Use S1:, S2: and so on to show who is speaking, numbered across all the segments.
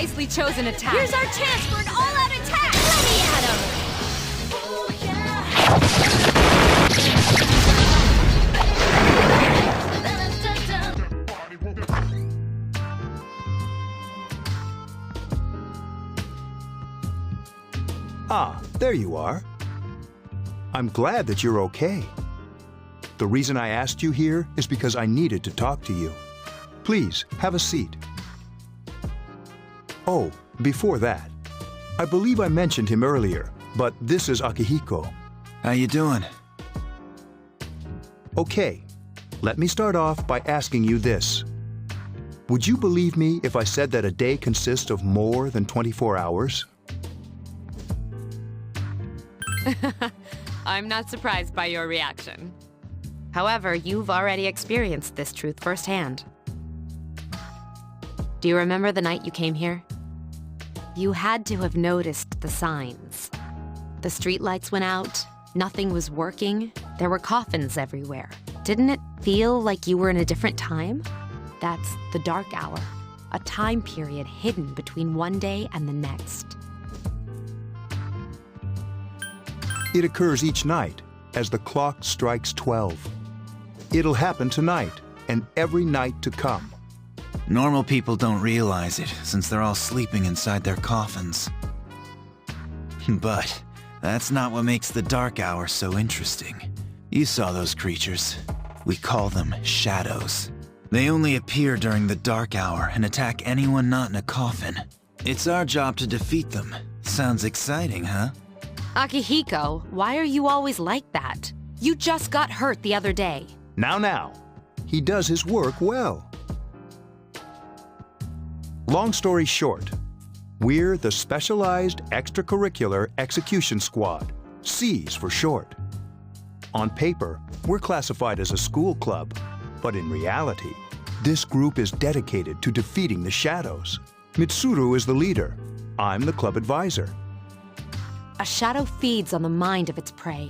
S1: wisely chosen attack.
S2: Here's our chance for an all-out attack! Let me at him!
S3: Ah, there you are. I'm glad that you're okay. The reason I asked you here is because I needed to talk to you. Please, have a seat. Oh, before that, I believe I mentioned him earlier, but this is Akihiko.
S4: How you doing?
S3: Okay, let me start off by asking you this. Would you believe me if I said that a day consists of more than 24 hours?
S1: I'm not surprised by your reaction. However, you've already experienced this truth firsthand. Do you remember the night you came here? You had to have noticed the signs. The streetlights went out, nothing was working, there were coffins everywhere. Didn't it feel like you were in a different time? That's the dark hour, a time period hidden between one day and the next.
S3: It occurs each night as the clock strikes 12. It'll happen tonight and every night to come.
S4: Normal people don't realize it, since they're all sleeping inside their coffins. But that's not what makes the dark hour so interesting. You saw those creatures. We call them shadows. They only appear during the dark hour and attack anyone not in a coffin. It's our job to defeat them. Sounds exciting, huh?
S1: Akihiko, why are you always like that? You just got hurt the other day.
S3: Now. He does his work well. Long story short, we're the Specialized Extracurricular Execution Squad, SEAS for short. On paper, we're classified as a school club, but in reality, this group is dedicated to defeating the shadows. Mitsuru is the leader. I'm the club advisor.
S1: A shadow feeds on the mind of its prey.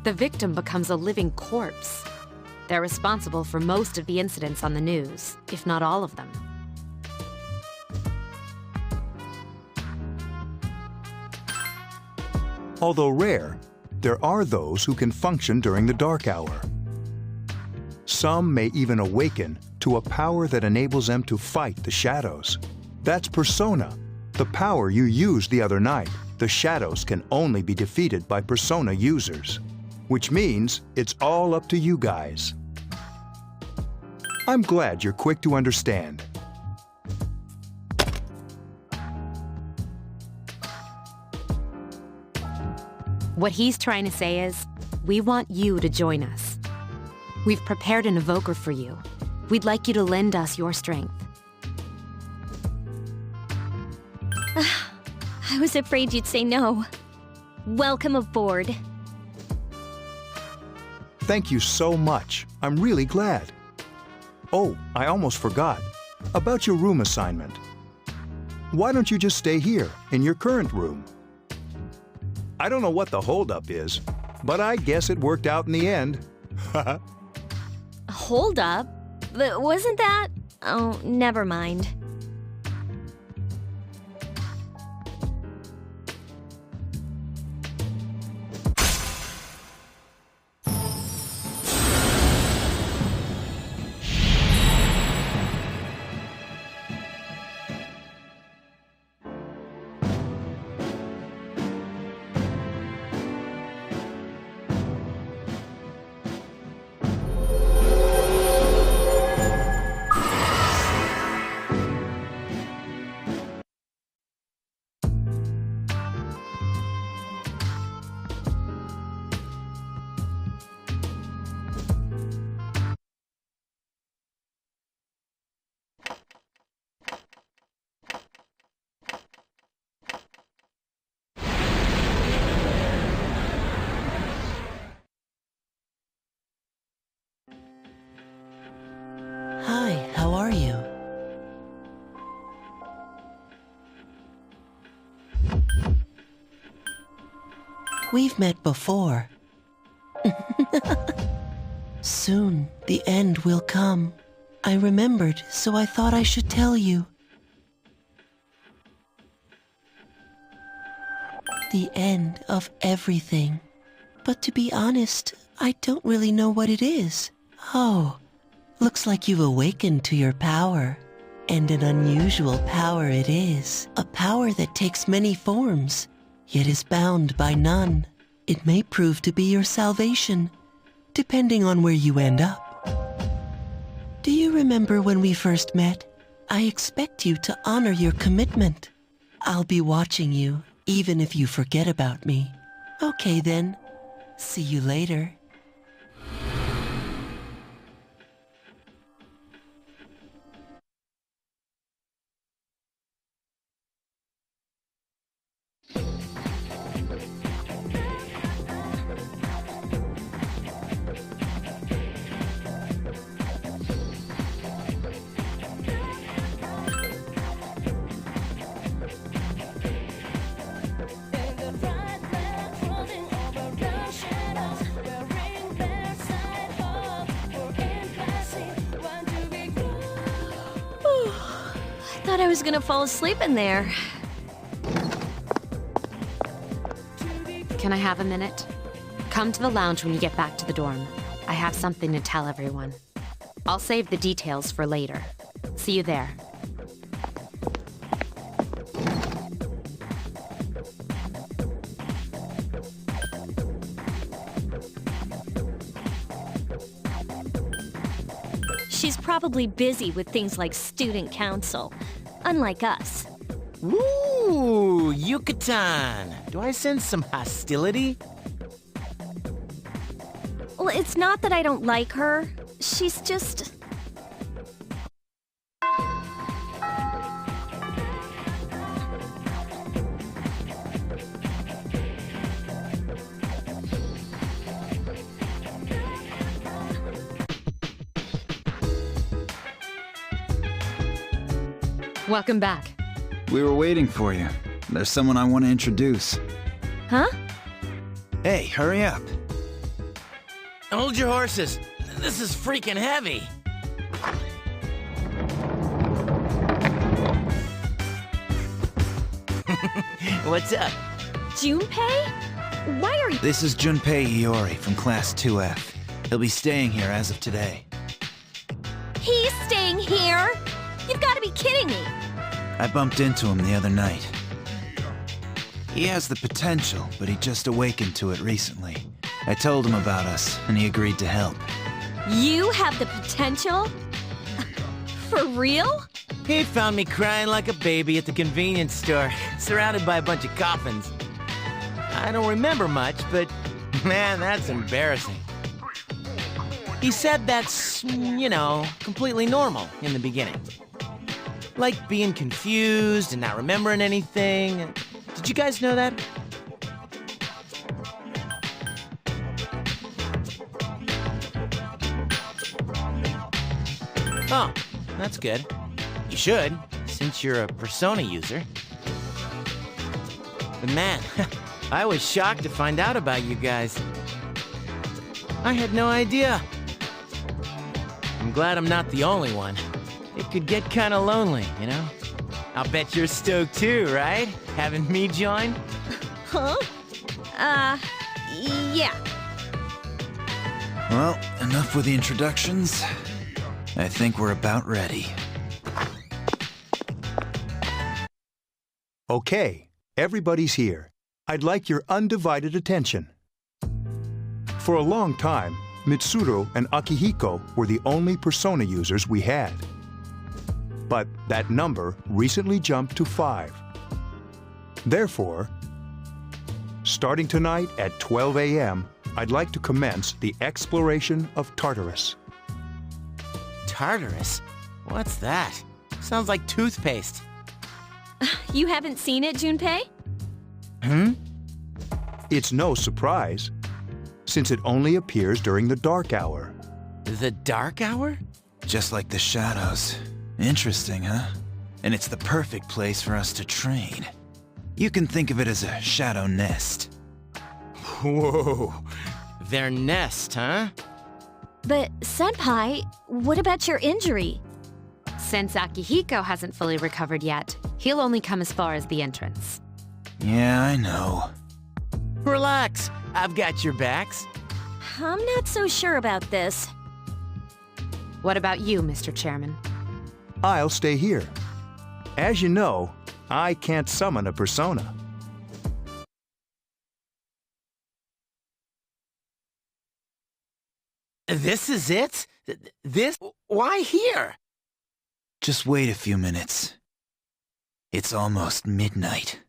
S1: The victim becomes a living corpse. They're responsible for most of the incidents on the news, if not all of them.
S3: Although rare, there are those who can function during the dark hour. Some may even awaken to a power that enables them to fight the shadows. That's Persona, the power you used the other night. The shadows can only be defeated by Persona users, which means it's all up to you guys. I'm glad you're quick to understand.
S1: What he's trying to say is, we want you to join us. We've prepared an evoker for you. We'd like you to lend us your strength.
S2: I was afraid you'd say no. Welcome aboard.
S3: Thank you so much. I'm really glad. Oh, I almost forgot. About your room assignment. Why don't you just stay here, in your current room? I don't know what the holdup is, but I guess it worked out in the end.
S2: Hold up? Wasn't that? Oh, never mind.
S5: Hi, how are you? We've met before. Soon, the end will come. I remembered, so I thought I should tell you. The end of everything. But to be honest, I don't really know what it is. Oh, looks like you've awakened to your power. And an unusual power it is. A power that takes many forms, yet is bound by none. It may prove to be your salvation, depending on where you end up. Do you remember when we first met? I expect you to honor your commitment. I'll be watching you, even if you forget about me. Okay then, see you later.
S2: Thought I was gonna fall asleep in there.
S1: Can I have a minute? Come to the lounge when you get back to the dorm. I have something to tell everyone. I'll save the details for later. See you there.
S2: She's probably busy with things like student council, unlike us.
S6: Ooh, Yucatan! Do I sense some hostility?
S2: Well, it's not that I don't like her. She's just...
S1: Welcome back.
S4: We were waiting for you. There's someone I want to introduce.
S2: Huh?
S4: Hey, hurry up.
S6: Hold your horses. This is freaking heavy. What's up?
S2: Junpei? Why are you...
S4: This is Junpei Iori from Class 2F. He'll be staying here as of today.
S2: He's staying here? You've got to be kidding me.
S4: I bumped into him the other night. He has the potential, but he just awakened to it recently. I told him about us, and he agreed to help.
S2: You have the potential? For real?
S6: He found me crying like a baby at the convenience store, surrounded by a bunch of coffins. I don't remember much, but man, that's embarrassing. He said that's, completely normal in the beginning. Like being confused and not remembering anything. Did you guys know that? Oh, that's good. You should, since you're a Persona user. But man, I was shocked to find out about you guys. I had no idea. I'm glad I'm not the only one. It could get kind of lonely, I'll bet you're stoked too, right? Having me join?
S2: Huh? Yeah.
S4: Well, enough with the introductions. I think we're about ready.
S3: Okay, everybody's here. I'd like your undivided attention. For a long time, Mitsuru and Akihiko were the only Persona users we had. But that number recently jumped to 5. Therefore, starting tonight at 12 a.m., I'd like to commence the exploration of Tartarus.
S6: Tartarus? What's that? Sounds like toothpaste.
S2: You haven't seen it, Junpei?
S3: It's no surprise, since it only appears during the dark hour.
S6: The dark hour?
S4: Just like the shadows. Interesting, huh? And it's the perfect place for us to train. You can think of it as a shadow nest.
S6: Whoa. Their nest, huh?
S2: But, Senpai, what about your injury?
S1: Since Akihiko hasn't fully recovered yet, he'll only come as far as the entrance.
S4: Yeah, I know.
S6: Relax, I've got your backs.
S2: I'm not so sure about this.
S1: What about you, Mr. Chairman?
S3: I'll stay here. As you know, I can't summon a persona.
S6: This is it? This? Why here?
S4: Just wait a few minutes. It's almost midnight.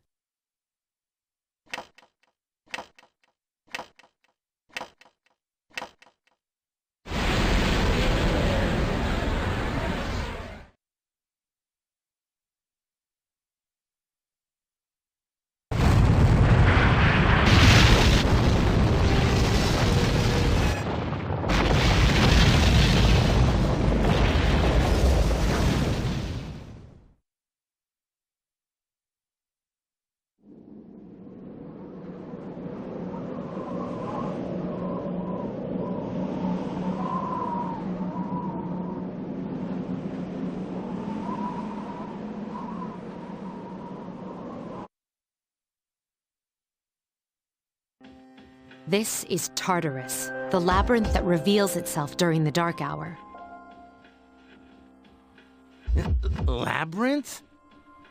S1: This is Tartarus, the labyrinth that reveals itself during the dark hour.
S6: Labyrinth?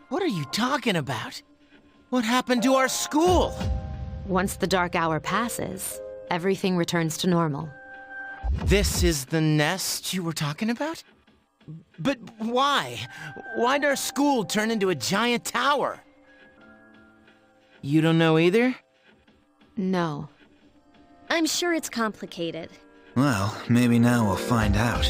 S6: What are you talking about? What happened to our school?
S1: Once the dark hour passes, everything returns to normal.
S6: This is the nest you were talking about? But why? Why'd our school turn into a giant tower? You don't know either?
S1: No.
S2: I'm sure it's complicated.
S4: Well, maybe now we'll find out.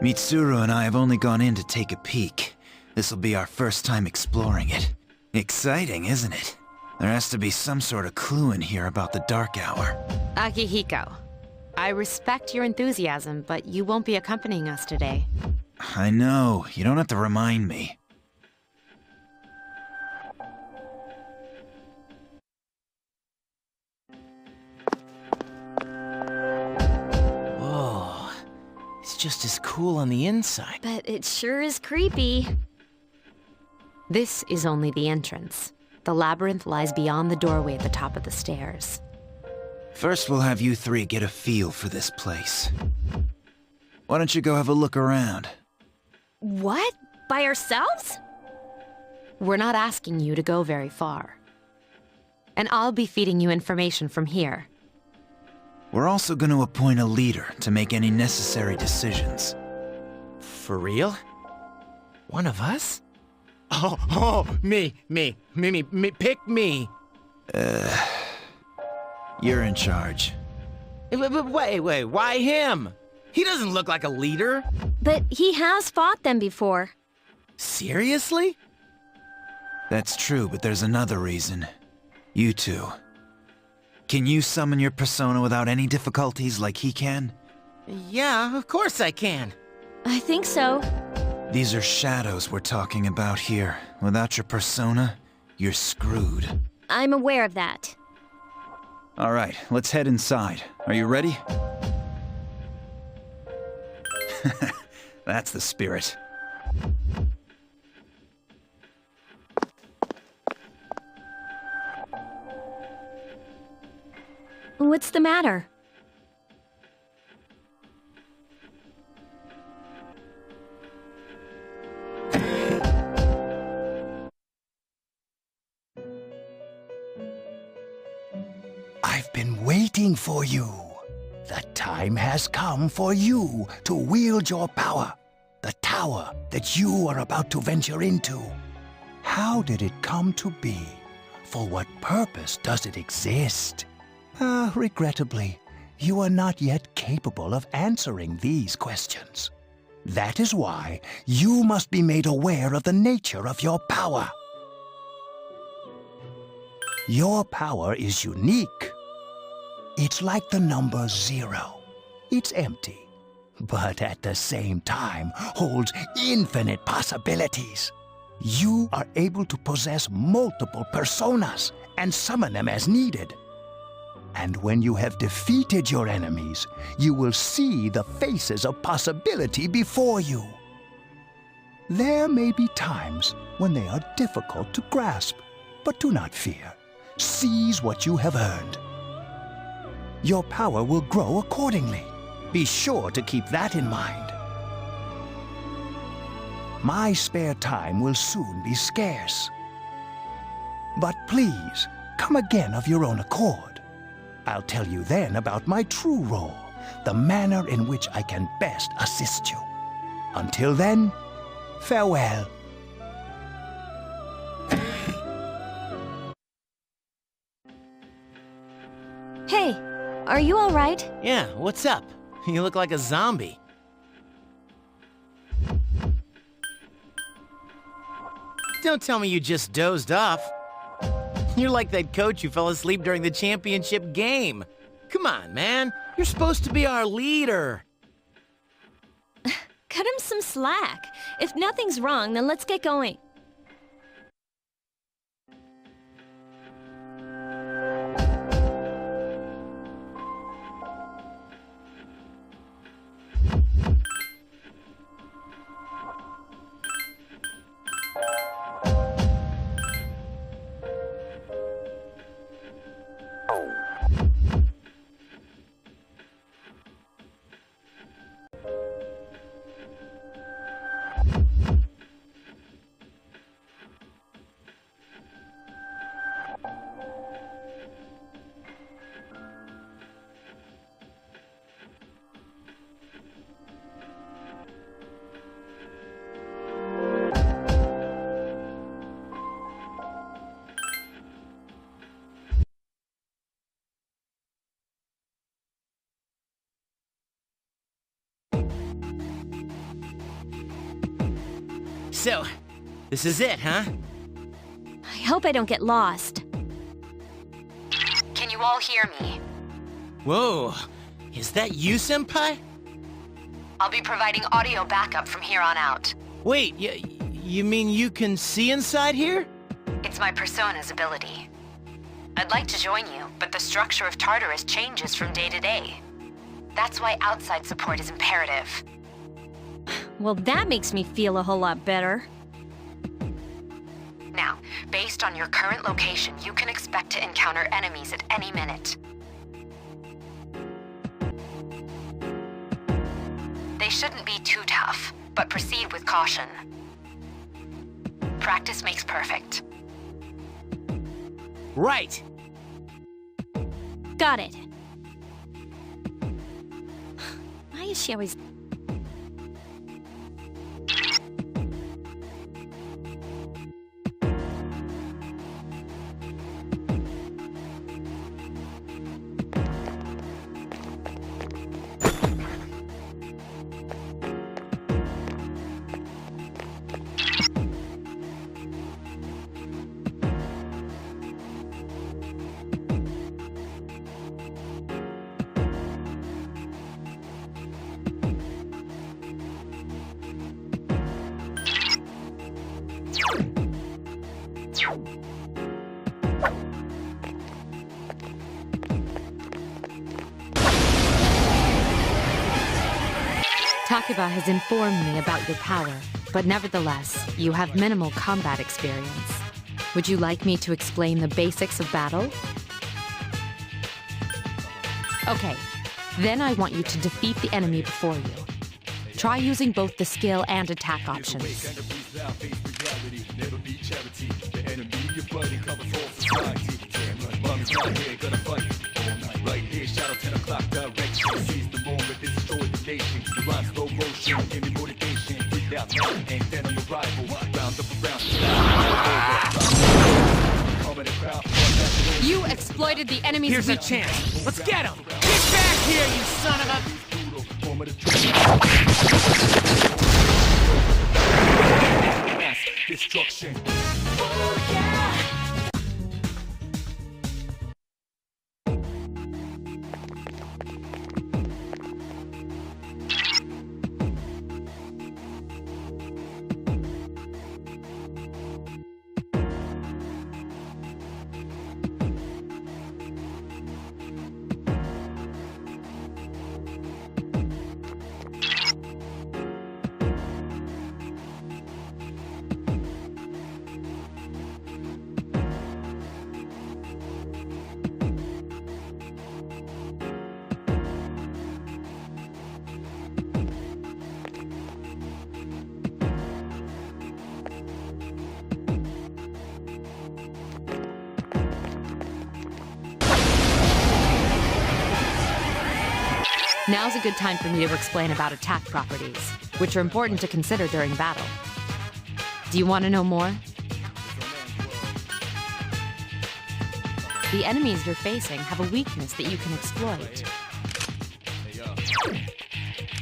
S4: Mitsuru and I have only gone in to take a peek. This'll be our first time exploring it. Exciting, isn't it? There has to be some sort of clue in here about the dark hour.
S1: Akihiko, I respect your enthusiasm, but you won't be accompanying us today.
S4: I know, you don't have to remind me.
S6: Whoa, it's just as cool on the inside.
S2: But it sure is creepy.
S1: This is only the entrance. The labyrinth lies beyond the doorway at the top of the stairs.
S4: First, we'll have you three get a feel for this place. Why don't you go have a look around?
S2: What? By ourselves?
S1: We're not asking you to go very far. And I'll be feeding you information from here.
S4: We're also going to appoint a leader to make any necessary decisions.
S6: For real? One of us? Oh, me, pick me.
S4: You're in charge.
S6: Wait, why him? He doesn't look like a leader.
S2: But he has fought them before.
S6: Seriously?
S4: That's true, but there's another reason. You two. Can you summon your persona without any difficulties like he can?
S6: Yeah, of course I can.
S2: I think so.
S4: These are shadows we're talking about here. Without your persona, you're screwed.
S2: I'm aware of that.
S4: All right, let's head inside. Are you ready? That's the spirit.
S2: What's the matter?
S7: I've been waiting for you. The time has come for you to wield your power. The tower that you are about to venture into. How did it come to be? For what purpose does it exist? Regrettably, you are not yet capable of answering these questions. That is why you must be made aware of the nature of your power. Your power is unique. It's like the number 0. It's empty, but at the same time holds infinite possibilities. You are able to possess multiple personas and summon them as needed. And when you have defeated your enemies, you will see the faces of possibility before you. There may be times when they are difficult to grasp, but do not fear. Seize what you have earned. your power will grow accordingly. Be sure to keep that in mind. My spare time will soon be scarce. But please, come again of your own accord. I'll tell you then about my true role, the manner in which I can best assist you. Until then, farewell.
S2: Hey, are you all right?
S6: Yeah, what's up? You look like a zombie. Don't tell me you just dozed off. You're like that coach who fell asleep during the championship game. Come on, man. You're supposed to be our leader.
S2: Cut him some slack. If nothing's wrong, then let's get going.
S6: So, this is it, huh?
S2: I hope I don't get lost.
S1: Can you all hear me?
S6: Whoa, is that you, Senpai?
S1: I'll be providing audio backup from here on out.
S6: Wait, you mean you can see inside here?
S1: It's my persona's ability. I'd like to join you, but the structure of Tartarus changes from day to day. That's why outside support is imperative.
S2: Well, that makes me feel a whole lot better.
S1: Now, based on your current location, you can expect to encounter enemies at any minute. They shouldn't be too tough, but proceed with caution. Practice makes perfect.
S6: Right.
S2: Got it. Why is she always...
S1: Takuba has informed me about your power, but nevertheless, you have minimal combat experience. Would you like me to explain the basics of battle? Okay, then I want you to defeat the enemy before you. Try using both the skill and attack options. You exploited the enemy's
S6: Here's a
S1: weakness.
S6: chance. Let's get him! Get back here, you son of a...
S8: Destruction.
S1: Now's a good time for me to explain about attack properties, which are important to consider during battle. Do you want to know more? The enemies you're facing have a weakness that you can exploit.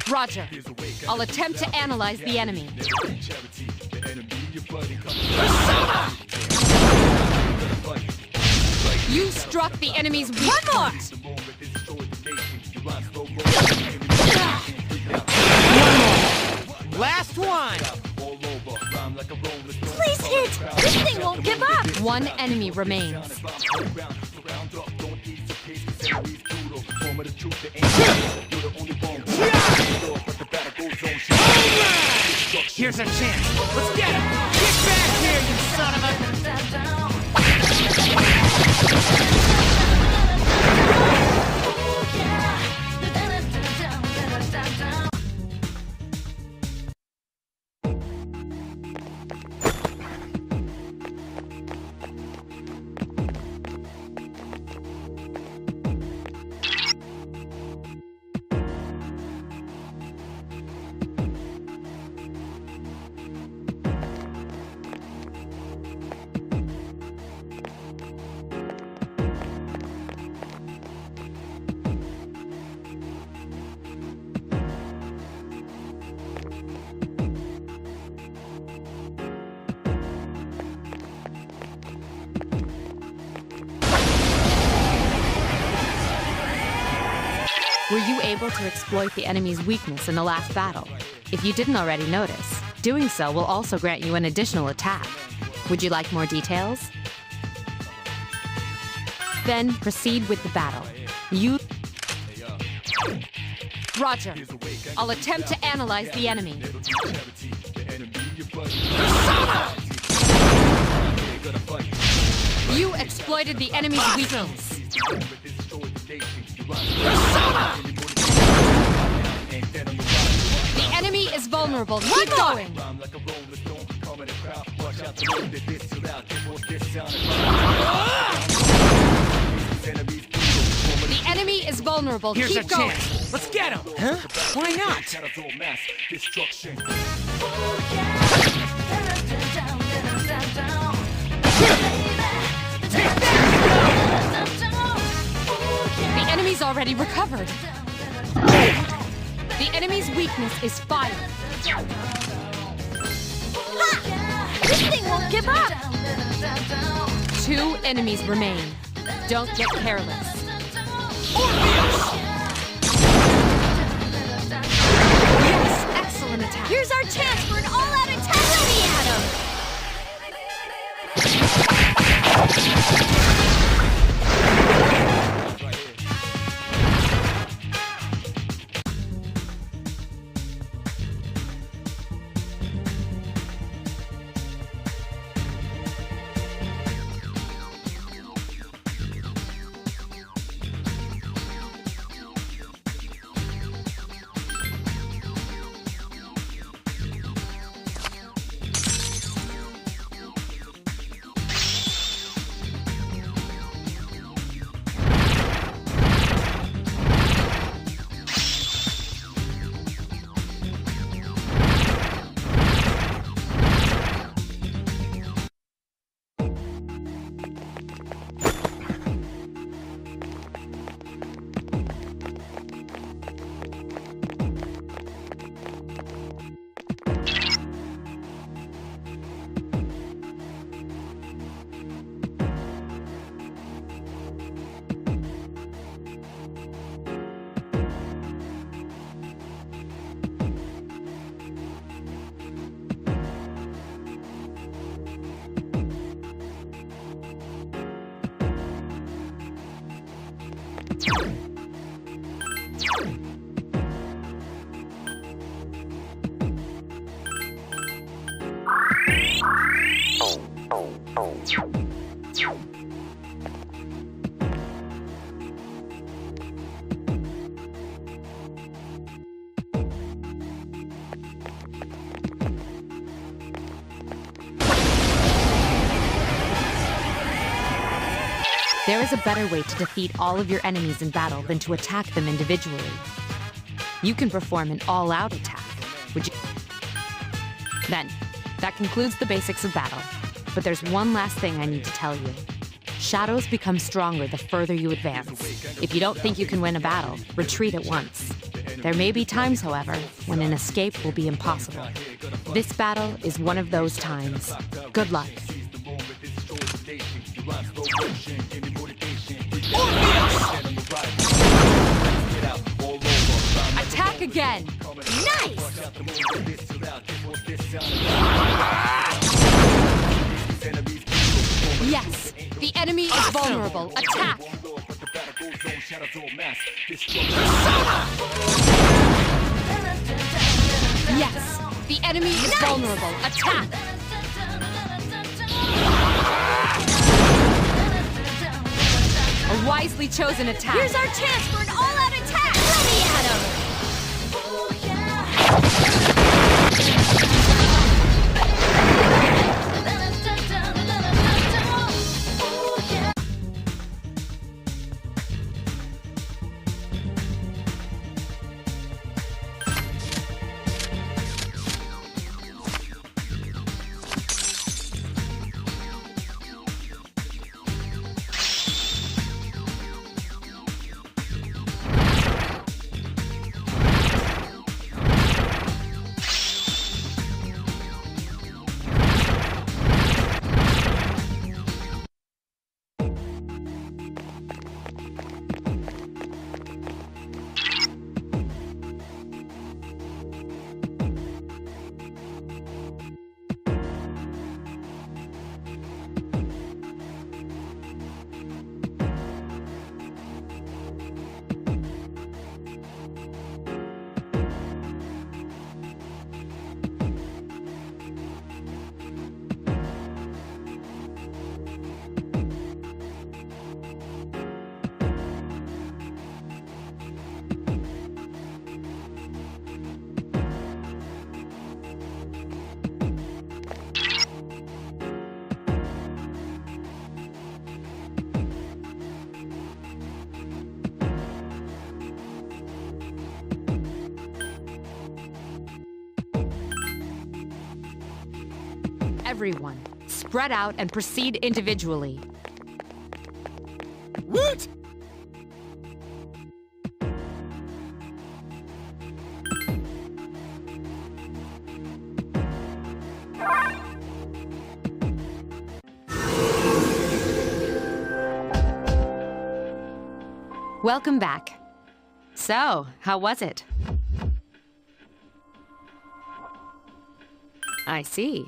S1: Roger. I'll attempt to analyze the enemy. You struck the enemy's weak point. One more. Last one.
S2: Please hit! This thing won't give up!
S1: One enemy remains.
S6: Here's our chance. Let's get him! Get back here, you son of a...
S1: Were you able to exploit the enemy's weakness in the last battle? If you didn't already notice, doing so will also grant you an additional attack. Would you like more details? Then proceed with the battle. Roger. I'll attempt to analyze the enemy. You exploited the enemy's weakness. The enemy is vulnerable. Keep going. The enemy is vulnerable.
S6: Here's
S1: Keep
S6: our
S1: going.
S6: chance. Let's get him. Huh? Why not?
S1: The enemy's already recovered. The enemy's weakness is fire.
S2: Ha! This thing won't give up!
S1: 2 enemies remain. Don't get careless. Yes, excellent attack.
S2: Here's our chance for an all-out attack on the atom!
S1: There is a better way to defeat all of your enemies in battle than to attack them individually. You can perform an all-out attack. Would you? Then, that concludes the basics of battle. But there's one last thing I need to tell you. Shadows become stronger the further you advance. If you don't think you can win a battle, retreat at once. There may be times, however, when an escape will be impossible. This battle is one of those times. Good luck. Attack again!
S2: Nice!
S1: Yes! The enemy is vulnerable. Attack! Yes! The enemy is vulnerable. Attack! A wisely chosen attack.
S2: Here's our chance for an all-out attack! Let me at him!
S1: Everyone, spread out and proceed individually.
S6: Woot!
S1: Welcome back. So, how was it? I see.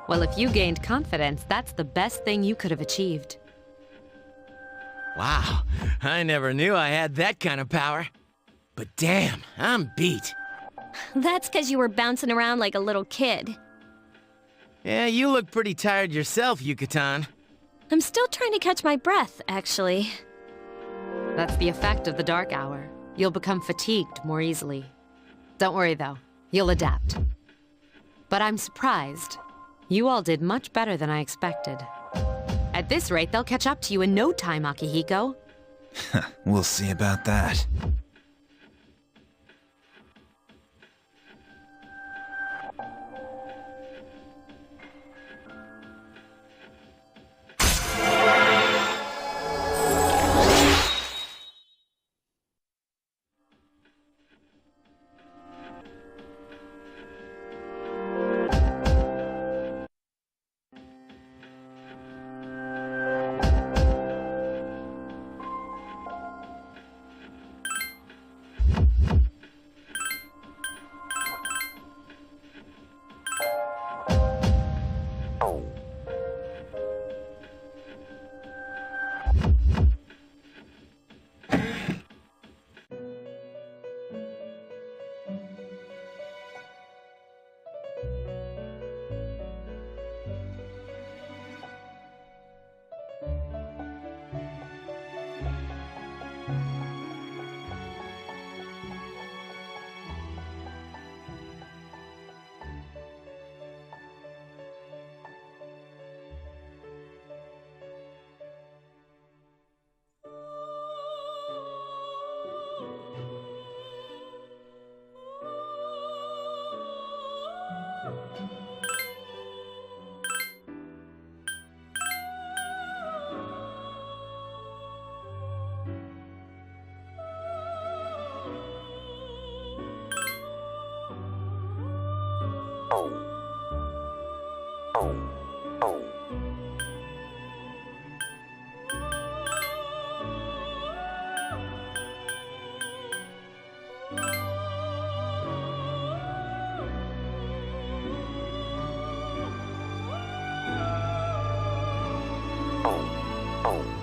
S1: Well, if you gained confidence, that's the best thing you could have achieved.
S6: Wow, I never knew I had that kind of power. But damn, I'm beat.
S2: That's because you were bouncing around like a little kid.
S6: Yeah, you look pretty tired yourself, Yucatan.
S2: I'm still trying to catch my breath, actually.
S1: That's the effect of the dark hour. You'll become fatigued more easily. Don't worry, though. You'll adapt. But I'm surprised. You all did much better than I expected. At this rate, they'll catch up to you in no time, Akihiko.
S4: We'll see about that.
S8: oh, oh.